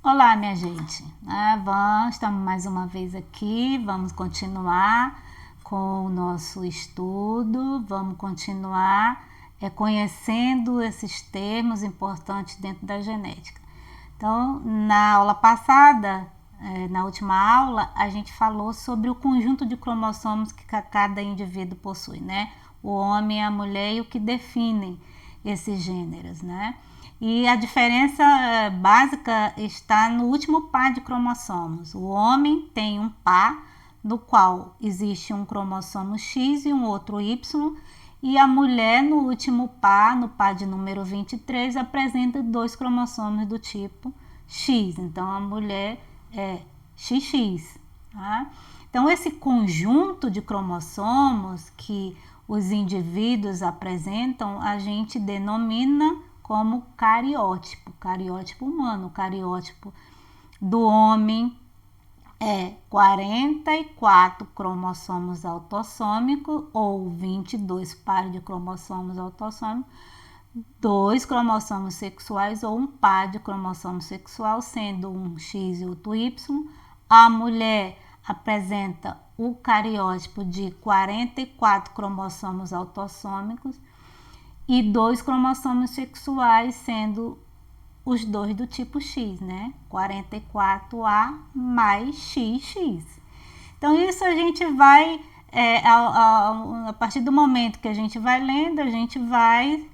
Olá, minha gente. Estamos mais uma vez aqui. Vamos continuar com o nosso estudo. Vamos continuar conhecendo esses termos importantes dentro da genética. Então, na aula passada, na última aula, a gente falou sobre o conjunto de cromossomos que cada indivíduo possui, né? O homem e a mulher e o que definem esses gêneros, né? E a diferença básica está no último par de cromossomos. O homem tem um par no qual existe um cromossomo X e um outro Y, e a mulher no último par, no par de número 23, apresenta dois cromossomos do tipo X. Então a mulher é XX. Tá? Então esse conjunto de cromossomos que os indivíduos apresentam, a gente denomina como cariótipo humano. O cariótipo do homem é 44 cromossomos autossômicos ou 22 pares de cromossomos autossômicos, 2 cromossomos sexuais ou um par de cromossomo sexual, sendo um X e outro Y. A mulher apresenta o cariótipo de 44 cromossomos autossômicos e 2 cromossomos sexuais, sendo os dois do tipo X, né? 44A mais XX. Então, isso a gente vai, a partir do momento que a gente vai lendo, a gente vai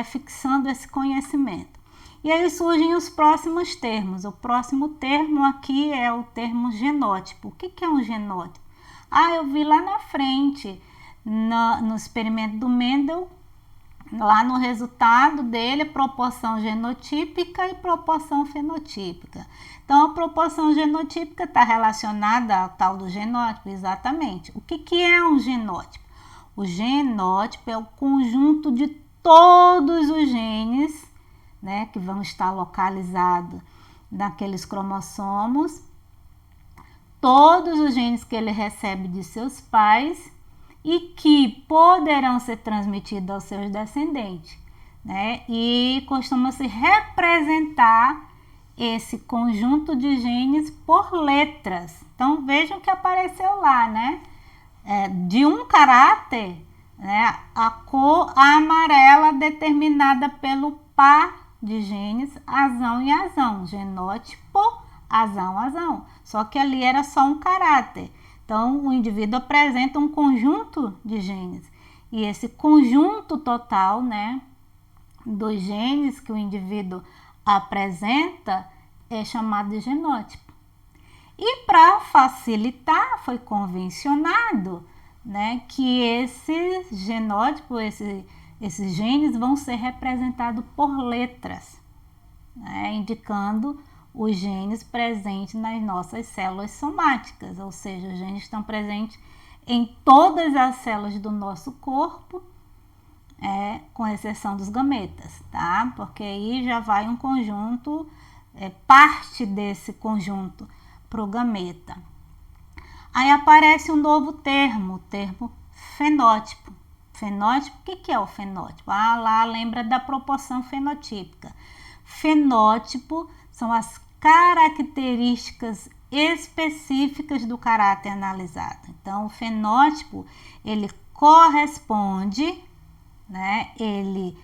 fixando esse conhecimento. E aí surgem os próximos termos. O próximo termo aqui é o termo genótipo. O que é um genótipo? Eu vi lá na frente, no experimento do Mendel, lá no resultado dele, proporção genotípica e proporção fenotípica. Então, a proporção genotípica está relacionada ao tal do genótipo, exatamente. O que é um genótipo? O genótipo é o conjunto de todos os genes, né, que vão estar localizados naqueles cromossomos, todos os genes que ele recebe de seus pais e que poderão ser transmitidos aos seus descendentes, né? E costuma-se representar esse conjunto de genes por letras. Então vejam que apareceu lá, né? De um caráter, né? A cor amarela determinada pelo par de genes azão e azão, genótipo azão, azão. Só que ali era só um caráter. Então, o indivíduo apresenta um conjunto de genes. E esse conjunto total, né, dos genes que o indivíduo apresenta é chamado de genótipo. E para facilitar, foi convencionado, né, que esse genótipo, esses genes vão ser representados por letras, né, indicando os genes presentes nas nossas células somáticas, ou seja, os genes estão presentes em todas as células do nosso corpo, com exceção dos gametas, tá? Porque aí já vai um conjunto, parte desse conjunto para o gameta. Aí aparece um novo termo, o termo fenótipo. Fenótipo, o que é o fenótipo? Lá lembra da proporção fenotípica. Fenótipo são as características específicas do caráter analisado. Então, o fenótipo, ele corresponde, né? Ele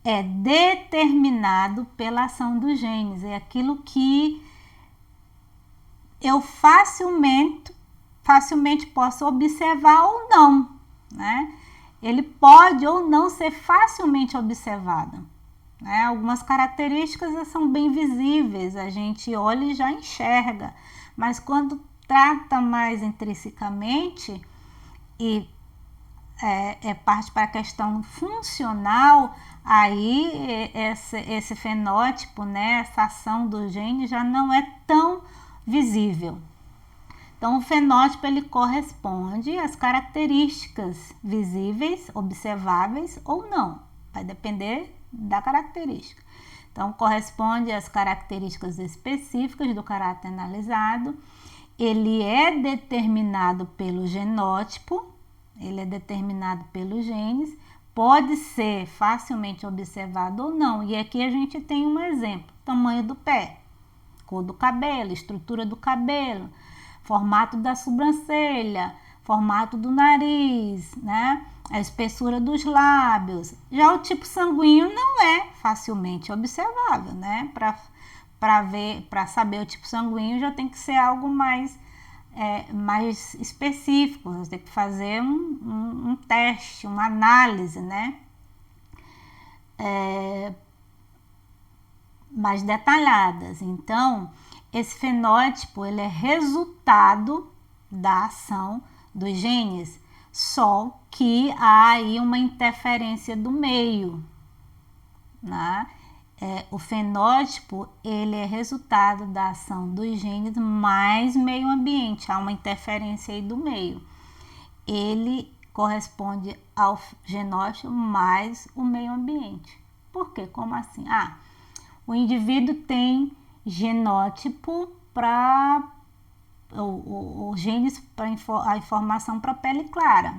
é determinado pela ação dos genes. É aquilo que eu facilmente posso observar ou não, né? Ele pode ou não ser facilmente observado. Algumas características são bem visíveis, a gente olha e já enxerga, mas quando trata mais intrinsecamente e parte para a questão funcional, aí esse fenótipo, né, essa ação do gene já não é tão visível. Então, o fenótipo ele corresponde às características visíveis, observáveis ou não, vai depender da característica. Então, corresponde às características específicas do caráter analisado. Ele é determinado pelo genótipo, ele é determinado pelos genes, pode ser facilmente observado ou não. E aqui a gente tem um exemplo, tamanho do pé. cor do cabelo, estrutura do cabelo, formato da sobrancelha, formato do nariz, né? A espessura dos lábios. Já o tipo sanguíneo não é facilmente observável, né? Para saber o tipo sanguíneo já tem que ser algo mais específico, você tem que fazer um teste, uma análise, né? Mais detalhadas. Então, esse fenótipo ele é resultado da ação dos genes, só que há aí uma interferência do meio, né? O fenótipo ele é resultado da ação dos genes mais meio ambiente, há uma interferência aí do meio. Ele corresponde ao genótipo mais o meio ambiente. Por quê? Como assim? O indivíduo tem genótipo para os genes para a informação para a pele clara,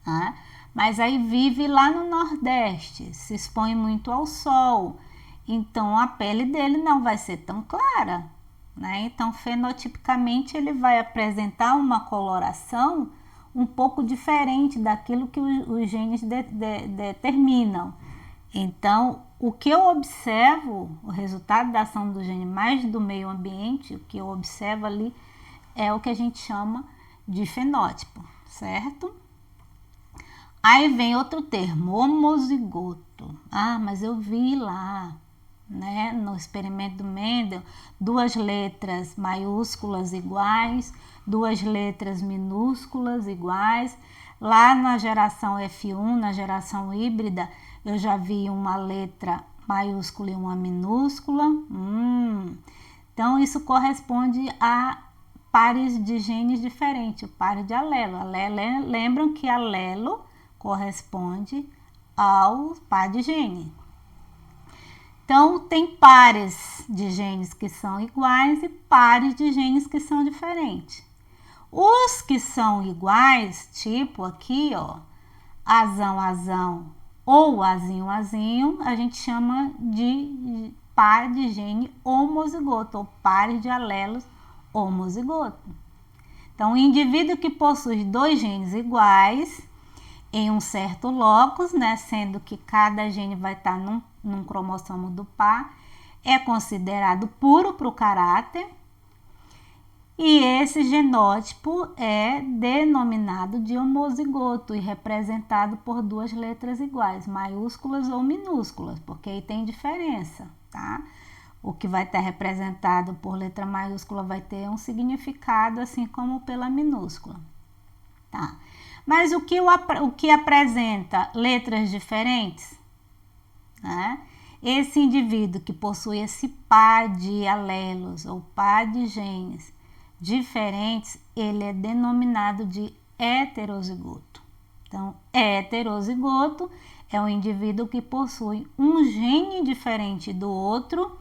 né? Mas aí vive lá no Nordeste, se expõe muito ao sol, então a pele dele não vai ser tão clara, né? Então fenotipicamente ele vai apresentar uma coloração um pouco diferente daquilo que os genes determinam. Então, o que eu observo, o resultado da ação do gene mais do meio ambiente, o que eu observo ali é o que a gente chama de fenótipo, certo? Aí vem outro termo, homozigoto. Mas eu vi lá, né, no experimento do Mendel, 2 letras maiúsculas iguais, 2 letras minúsculas iguais. Lá na geração F1, na geração híbrida, eu já vi uma letra maiúscula e uma minúscula. Então, isso corresponde a pares de genes diferentes, o par de alelo. Lembram que alelo corresponde ao par de gene. Então, tem pares de genes que são iguais e pares de genes que são diferentes. Os que são iguais, tipo aqui, ó, azão, azão ou azinho, azinho, a gente chama de par de gene homozigoto ou pares de alelos homozigoto. Então, o indivíduo que possui 2 genes iguais em um certo locus, né, sendo que cada gene vai estar num cromossomo do par, é considerado puro para o caráter, e esse genótipo é denominado de homozigoto e representado por 2 letras iguais, maiúsculas ou minúsculas, porque aí tem diferença, tá? O que vai estar representado por letra maiúscula vai ter um significado, assim como pela minúscula, tá? Mas o que apresenta letras diferentes, né? Esse indivíduo que possui esse par de alelos ou par de genes diferentes, ele é denominado de heterozigoto. Então, heterozigoto é um indivíduo que possui um gene diferente do outro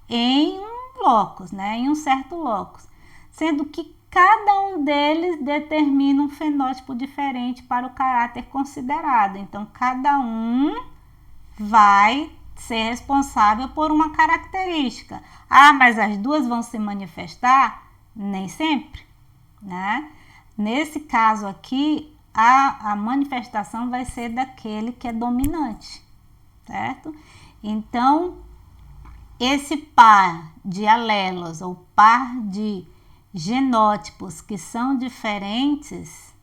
em um locus, né? Em um certo locus, sendo que cada um deles determina um fenótipo diferente para o caráter considerado. Então, cada um vai ser responsável por uma característica. Mas as 2 vão se manifestar? Nem sempre, né? Nesse caso aqui, a manifestação vai ser daquele que é dominante, certo? Então, esse par de alelos ou par de genótipos que são diferentes,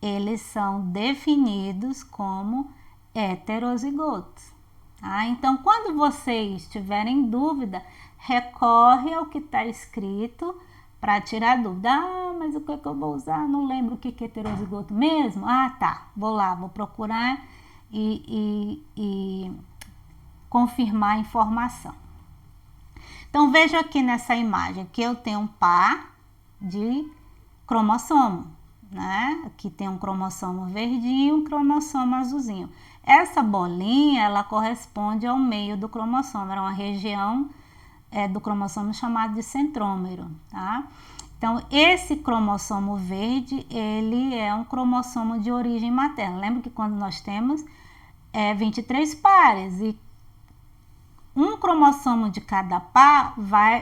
eles são definidos como heterozigotos. Tá? Então, quando vocês tiverem dúvida, recorre ao que está escrito para tirar dúvida. Mas o que eu vou usar? Não lembro o que é heterozigoto mesmo. Tá, vou lá, vou procurar e confirmar a informação. Então, veja aqui nessa imagem que eu tenho um par de cromossomo, né? Aqui tem um cromossomo verdinho e um cromossomo azulzinho. Essa bolinha, ela corresponde ao meio do cromossomo, era uma região do cromossomo chamado de centrômero, tá? Então, esse cromossomo verde, ele é um cromossomo de origem materna. Lembra que quando nós temos 23 pares e um cromossomo de cada par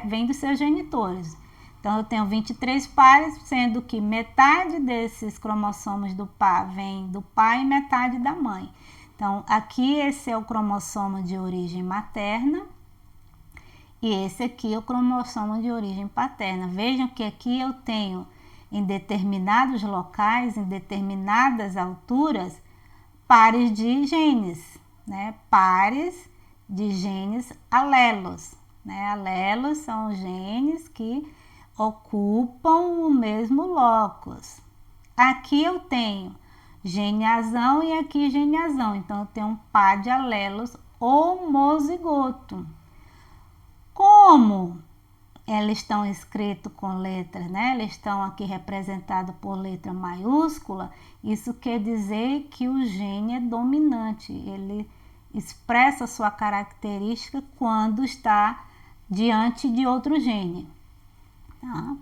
vem dos seus genitores. Então, eu tenho 23 pares, sendo que metade desses cromossomos do par vem do pai e metade da mãe. Então, aqui esse é o cromossomo de origem materna e esse aqui é o cromossomo de origem paterna. Vejam que aqui eu tenho em determinados locais, em determinadas alturas, pares de genes, né? Pares de genes alelos, né? Alelos são genes que ocupam o mesmo locus. Aqui eu tenho gene azão e aqui gene azão, então eu tenho um par de alelos homozigoto. Como eles estão escritos com letras, né? Eles estão aqui representados por letra maiúscula, isso quer dizer que o gene é dominante, ele expressa sua característica quando está diante de outro gene. Tá?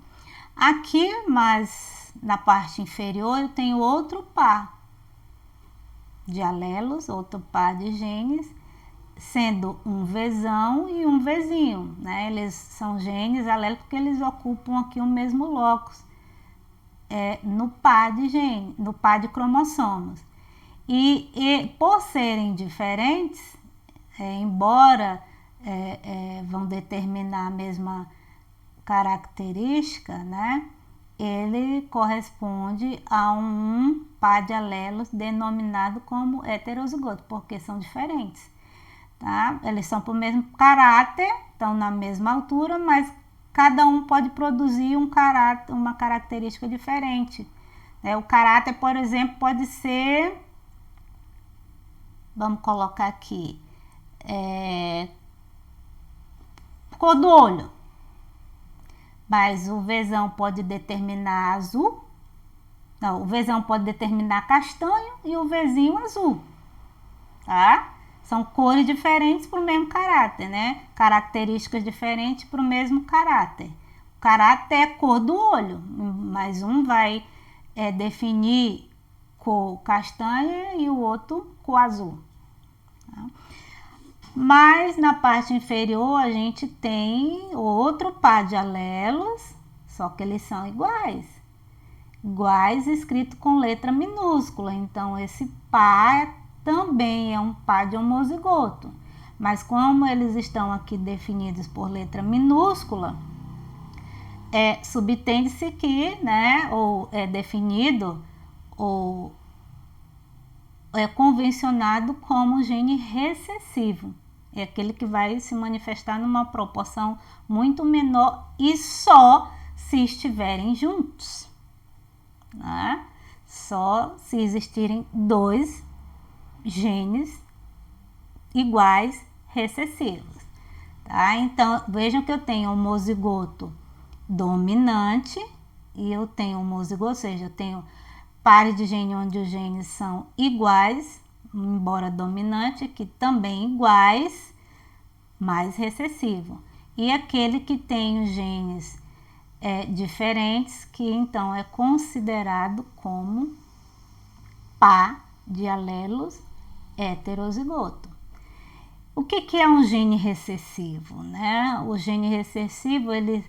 Aqui, mas na parte inferior, eu tenho outro par de alelos, outro par de genes, sendo um Vzão e um Vzinho, né? Eles são genes alélicos porque eles ocupam aqui o mesmo locus no par de genes, no par de cromossomos. E por serem diferentes, embora vão determinar a mesma característica, né? Ele corresponde a um par de alelos denominado como heterozigoto, porque são diferentes. Tá? Eles são pro mesmo caráter, estão na mesma altura, mas cada um pode produzir uma característica diferente. O caráter, por exemplo, pode ser, vamos colocar aqui, cor do olho, mas o Vzão pode determinar azul, não, o Vzão pode determinar castanho e o Vzinho azul, tá? São cores diferentes para o mesmo caráter, né? Características diferentes para o mesmo caráter. O caráter é cor do olho, mas um vai definir cor castanha e o outro cor azul. Tá? Mas na parte inferior a gente tem outro par de alelos, só que eles são iguais. Iguais escrito com letra minúscula, então esse par também é um par de homozigoto, mas como eles estão aqui definidos por letra minúscula, subtende-se que, né, ou é definido, ou é convencionado como gene recessivo, é aquele que vai se manifestar numa proporção muito menor e só se estiverem juntos, né? Só se existirem dois genes iguais recessivos, tá? Então, vejam que eu tenho homozigoto dominante e eu tenho homozigoto, ou seja, eu tenho pares de gene onde os genes são iguais, embora dominante, aqui também iguais, mais recessivo. E aquele que tem os genes diferentes, que então é considerado como par de alelos heterozigoto. O que é um gene recessivo, né? O gene recessivo, ele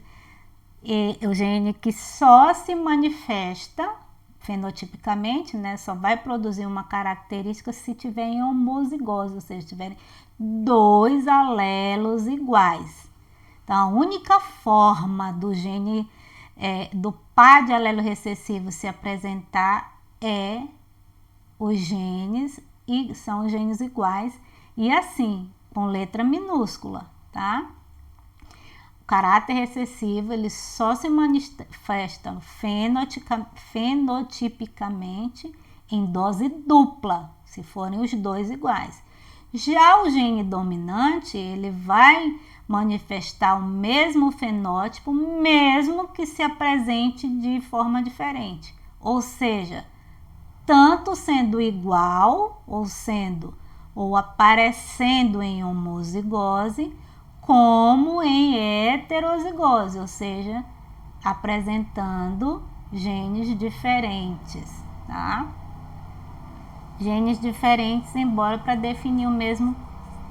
é o gene que só se manifesta fenotipicamente, né? Só vai produzir uma característica se tiver em homozigose, ou seja, tiverem dois alelos iguais. Então, a única forma do gene do par de alelo recessivo se apresentar é os genes, e são os genes iguais, e assim, com letra minúscula, tá? O caráter recessivo, ele só se manifesta fenotipicamente em dose dupla, se forem os dois iguais. Já o gene dominante, ele vai manifestar o mesmo fenótipo, mesmo que se apresente de forma diferente, ou seja, tanto sendo igual, ou aparecendo em homozigose, como em heterozigose, ou seja, apresentando genes diferentes, tá? Genes diferentes, embora para definir o mesmo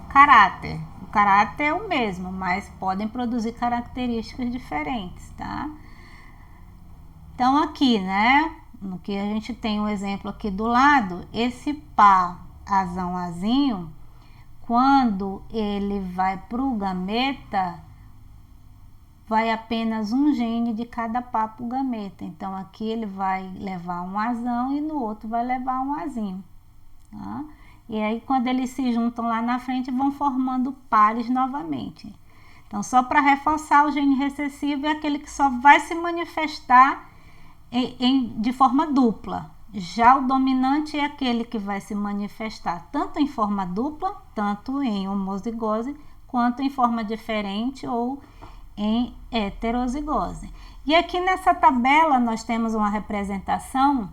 caráter, caráter é o mesmo, mas podem produzir características diferentes, tá? Então aqui, né, no que a gente tem um exemplo aqui do lado, esse par azão azinho, quando ele vai para o gameta, vai apenas um gene de cada par para o gameta. Então aqui ele vai levar um azão e no outro vai levar um azinho, tá? E aí quando eles se juntam lá na frente, vão formando pares novamente. Então só para reforçar, o gene recessivo é aquele que só vai se manifestar de forma dupla. Já o dominante é aquele que vai se manifestar tanto em forma dupla, tanto em homozigose, quanto em forma diferente ou em heterozigose. E aqui nessa tabela nós temos uma representação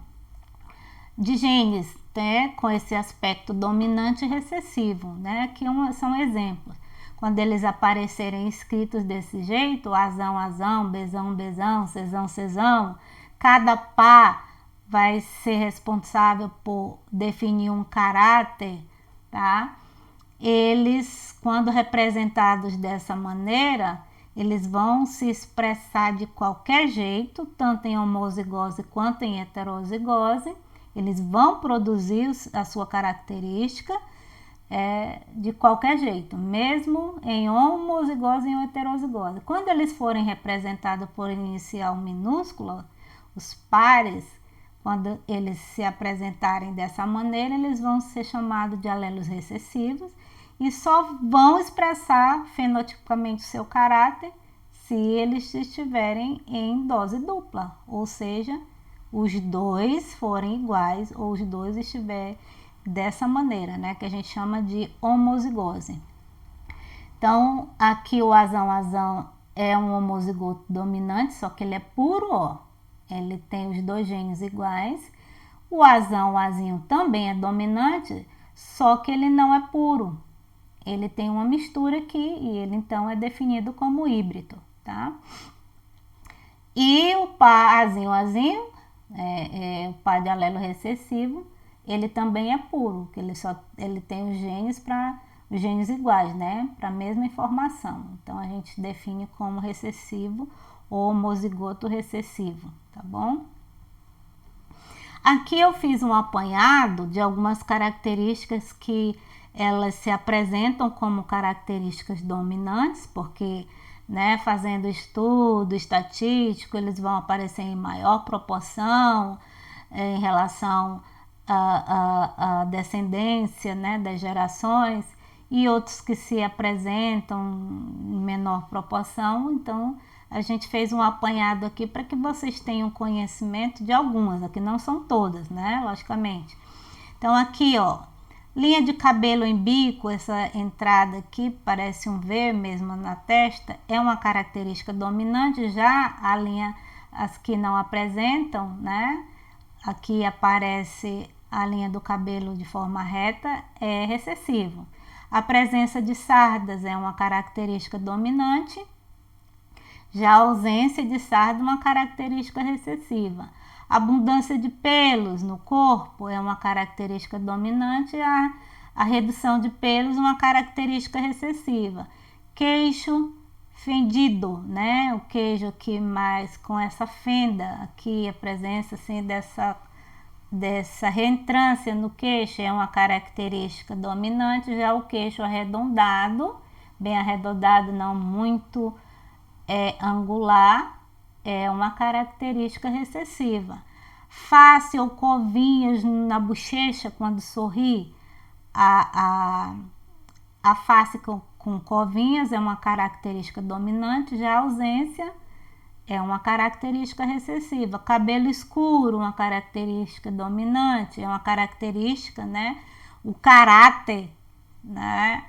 de genes, né, com esse aspecto dominante e recessivo, né? Aqui são exemplos. Quando eles aparecerem escritos desse jeito, azão, azão, bezão, bezão, cesão, cesão, cada par vai ser responsável por definir um caráter, tá? Eles, quando representados dessa maneira, eles vão se expressar de qualquer jeito, tanto em homozigose quanto em heterozigose. Eles vão produzir a sua característica de qualquer jeito, mesmo em homozigose e em heterozigose. Quando eles forem representados por inicial minúscula, os pares, quando eles se apresentarem dessa maneira, eles vão ser chamados de alelos recessivos e só vão expressar fenotipicamente o seu caráter se eles estiverem em dose dupla, ou seja, os dois forem iguais ou os dois estiverem dessa maneira, né, que a gente chama de homozigose. Então, aqui o azão é um homozigoto dominante, só que ele é puro O. Ele tem os dois genes iguais. O azão, azinho também é dominante, só que ele não é puro. Ele tem uma mistura aqui e ele então é definido como híbrido, tá? E o par azinho, azinho, o par de alelo recessivo, ele também é puro, que ele tem os genes iguais, né? Para a mesma informação. Então a gente define como recessivo ou homozigoto recessivo, tá bom? Aqui eu fiz um apanhado de algumas características que elas se apresentam como características dominantes, porque, né, fazendo estudo estatístico, eles vão aparecer em maior proporção em relação à descendência, né, das gerações, e outros que se apresentam em menor proporção. Então a gente fez um apanhado aqui para que vocês tenham conhecimento de algumas, aqui não são todas, né, logicamente. Então aqui, ó, linha de cabelo em bico, essa entrada aqui parece um V mesmo na testa, é uma característica dominante. Já a linha, as que não apresentam, né, aqui aparece a linha do cabelo de forma reta, é recessivo. A presença de sardas é uma característica dominante. Já a ausência de sarda é uma característica recessiva. A abundância de pelos no corpo é uma característica dominante. A redução de pelos é uma característica recessiva. Queixo fendido, né? O queijo aqui mais com essa fenda, aqui a presença assim dessa reentrância no queixo é uma característica dominante. Já o queixo arredondado, bem arredondado, não muito angular, é uma característica recessiva. Face ou covinhas na bochecha quando sorri, a face com covinhas é uma característica dominante. Já a ausência é uma característica recessiva. Cabelo escuro, uma característica dominante, é uma característica, né? O caráter, né?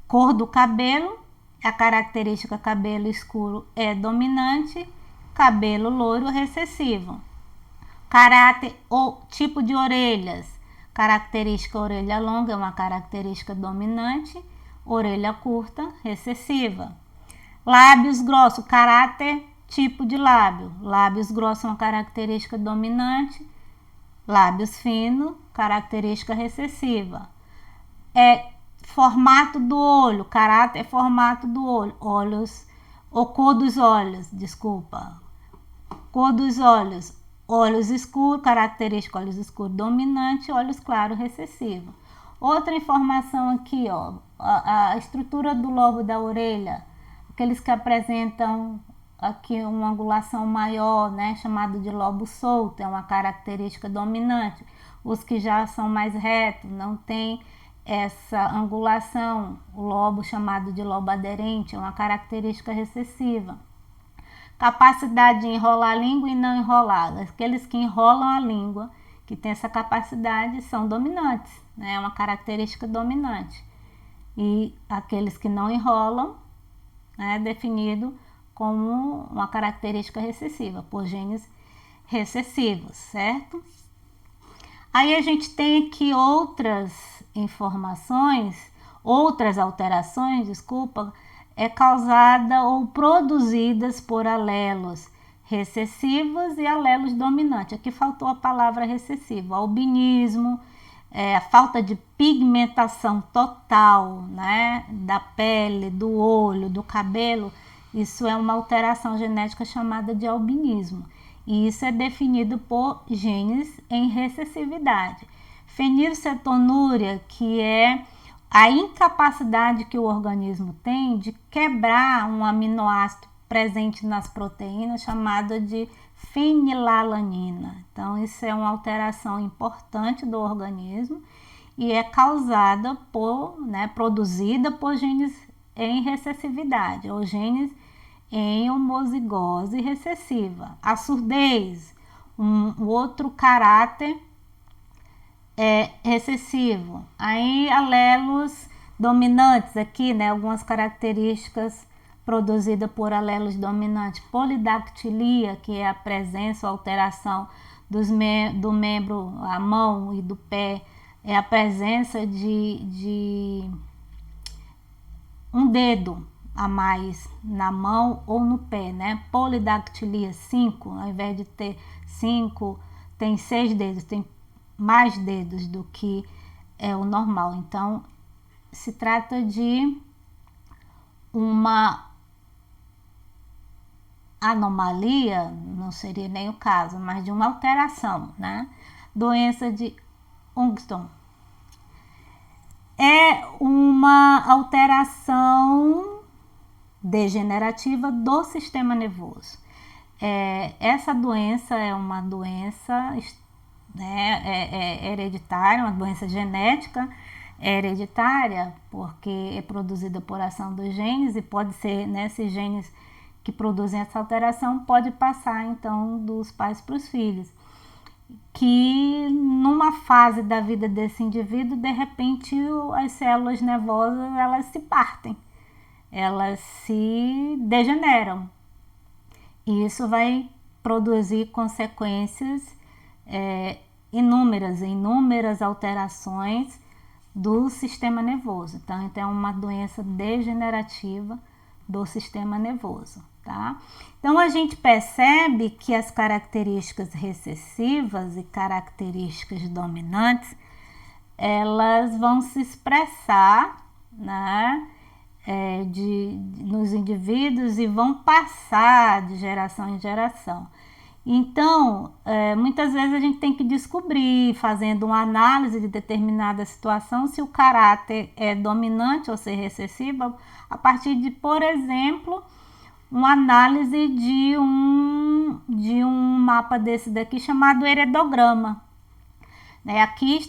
Cor do cabelo, a característica cabelo escuro é dominante, cabelo loiro recessivo. Caráter ou tipo de orelhas, característica orelha longa é uma característica dominante, orelha curta recessiva. Lábios grossos, caráter tipo de lábio, lábios grossos é uma característica dominante, lábios finos, característica recessiva. formato do olho, caráter formato do olho, olhos, ou cor dos olhos, desculpa, cor dos olhos, olhos escuros, característica olhos escuros dominante, olhos claros recessivo. Outra informação aqui, ó, a estrutura do lobo da orelha, aqueles que apresentam aqui uma angulação maior, né, chamado de lobo solto, é uma característica dominante. Os que já são mais retos, não tem essa angulação, o lobo chamado de lobo aderente, é uma característica recessiva. Capacidade de enrolar a língua e não enrolar. Aqueles que enrolam a língua, que tem essa capacidade, são dominantes, né? É uma característica dominante. E aqueles que não enrolam, né, definido como uma característica recessiva, por genes recessivos, certo? Aí a gente tem aqui outras informações, outras alterações, desculpa, causada ou produzidas por alelos recessivos e alelos dominantes. Aqui faltou a palavra recessivo, albinismo, a falta de pigmentação total, né, da pele, do olho, do cabelo. Isso é uma alteração genética chamada de albinismo. E isso é definido por genes em recessividade. Fenilcetonúria, que é a incapacidade que o organismo tem de quebrar um aminoácido presente nas proteínas, chamada de fenilalanina. Então, isso é uma alteração importante do organismo e é causada por, né, produzida por genes em recessividade, ou genes em homozigose recessiva. A surdez, um outro caráter recessivo. Aí alelos dominantes aqui, né, algumas características produzidas por alelos dominantes. Polidactilia, que é a presença ou alteração do membro, a mão e do pé, é a presença de um dedo a mais na mão ou no pé, né? Polidactilia 5, ao invés de ter 5, tem 6 dedos, tem mais dedos do que é o normal. Então, se trata de uma anomalia, não seria nem o caso, mas de uma alteração, né? Doença de Huntington é uma alteração degenerativa do sistema nervoso. Essa doença é uma doença, né, hereditária, uma doença genética hereditária, porque é produzida por ação dos genes e pode ser, né, esses genes que produzem essa alteração pode passar então dos pais para os filhos, que numa fase da vida desse indivíduo, de repente as células nervosas elas se partem, elas se degeneram e isso vai produzir consequências inúmeras alterações do sistema nervoso. Então é uma doença degenerativa do sistema nervoso, tá? Então a gente percebe que as características recessivas e características dominantes elas vão se expressar, né, nos indivíduos e vão passar de geração em geração. Então, muitas vezes a gente tem que descobrir, fazendo uma análise de determinada situação, se o caráter é dominante ou se é recessivo, a partir de, por exemplo, uma análise de um mapa desse daqui chamado heredograma. Aqui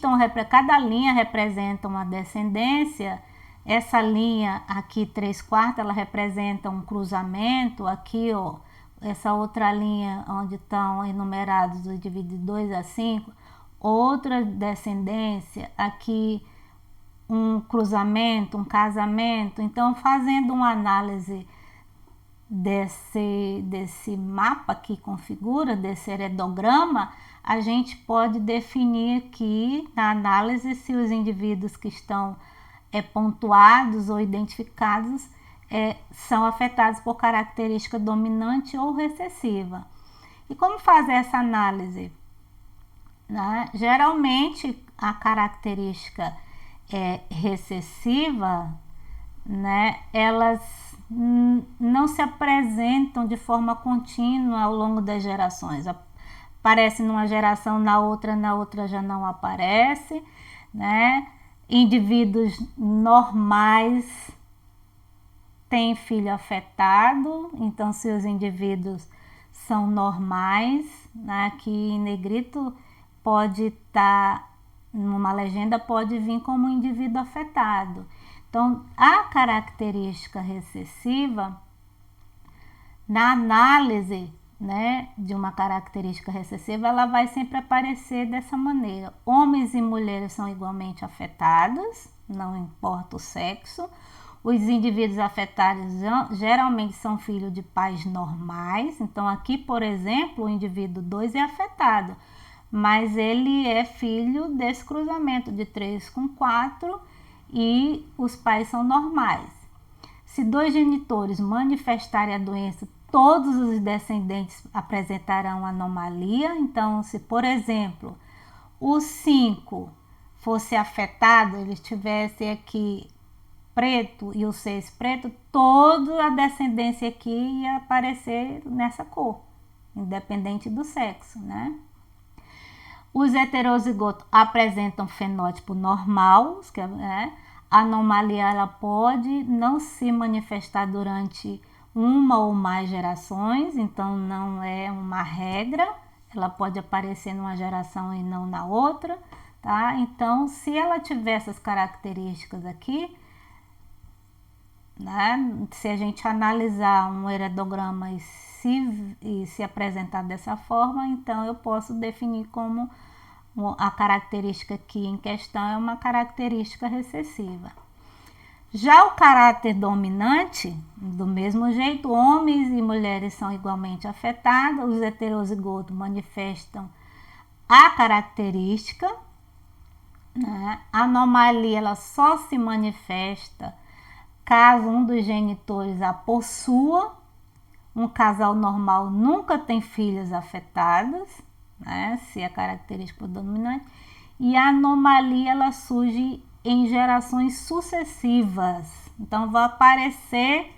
cada linha representa uma descendência. Essa linha aqui, 3/4, ela representa um cruzamento. Aqui, ó, essa outra linha onde estão enumerados os indivíduos de 2 a 5, outra descendência. Aqui um cruzamento, um casamento. Então, fazendo uma análise desse mapa que configura, desse heredograma, a gente pode definir aqui na análise se os indivíduos que estão pontuados ou identificados são afetados por característica dominante ou recessiva. E como fazer essa análise? Geralmente a característica recessiva, né, elas não se apresentam de forma contínua ao longo das gerações. Aparece numa geração, na outra já não aparece, né? Indivíduos normais têm filho afetado, então se os indivíduos são normais, né, que em negrito pode estar, numa legenda pode vir como indivíduo afetado. Então, a característica recessiva, na análise, né, de uma característica recessiva, ela vai sempre aparecer dessa maneira. Homens e mulheres são igualmente afetados, não importa o sexo. Os indivíduos afetados geralmente são filhos de pais normais. Então, aqui, por exemplo, o indivíduo 2 é afetado, mas ele é filho desse cruzamento de 3 com 4 e os pais são normais. Se 2 genitores manifestarem a doença, todos os descendentes apresentarão anomalia. Então, se, por exemplo, o 5 fosse afetado, ele estivesse aqui preto e o 6 preto, toda a descendência aqui ia aparecer nessa cor, independente do sexo, né? Os heterozigotos apresentam fenótipo normal, que é, a anomalia ela pode não se manifestar durante uma ou mais gerações, então não é uma regra, ela pode aparecer numa geração e não na outra, tá? Então, se ela tiver essas características aqui, né, se a gente analisar um heredograma e se apresentar dessa forma, então eu posso definir como a característica aqui em questão é uma característica recessiva. Já o caráter dominante, do mesmo jeito, homens e mulheres são igualmente afetados, os heterozigotos manifestam a característica, né? A anomalia ela só se manifesta caso um dos genitores a possua. Um casal normal nunca tem filhos afetados, né? Se a característica for dominante. E a anomalia ela surge em gerações sucessivas. Então, vai aparecer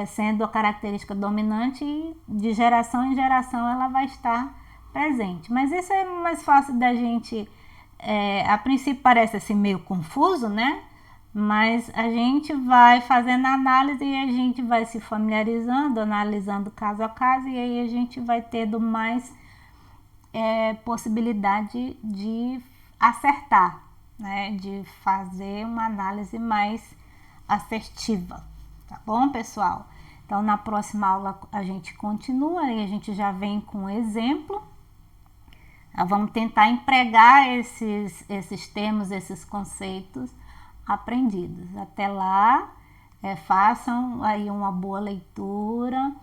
sendo a característica dominante e de geração em geração ela vai estar presente. Mas isso é mais fácil da gente... a princípio parece assim meio confuso, né? Mas a gente vai fazendo análise e a gente vai se familiarizando, analisando caso a caso, e aí a gente vai tendo mais possibilidade de acertar, né? De fazer uma análise mais assertiva, tá bom, pessoal? Então, na próxima aula a gente continua e a gente já vem com um exemplo. Vamos tentar empregar esses termos, esses conceitos aprendidos. Até lá, façam aí uma boa leitura,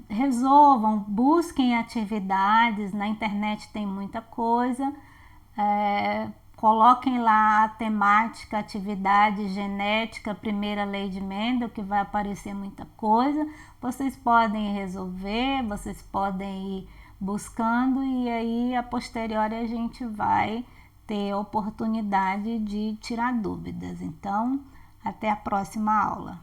resolvam, busquem atividades, na internet tem muita coisa, coloquem lá a temática, atividade, genética, primeira lei de Mendel, que vai aparecer muita coisa. Vocês podem resolver, vocês podem ir buscando e aí a posteriori a gente vai ter oportunidade de tirar dúvidas. Então, até a próxima aula.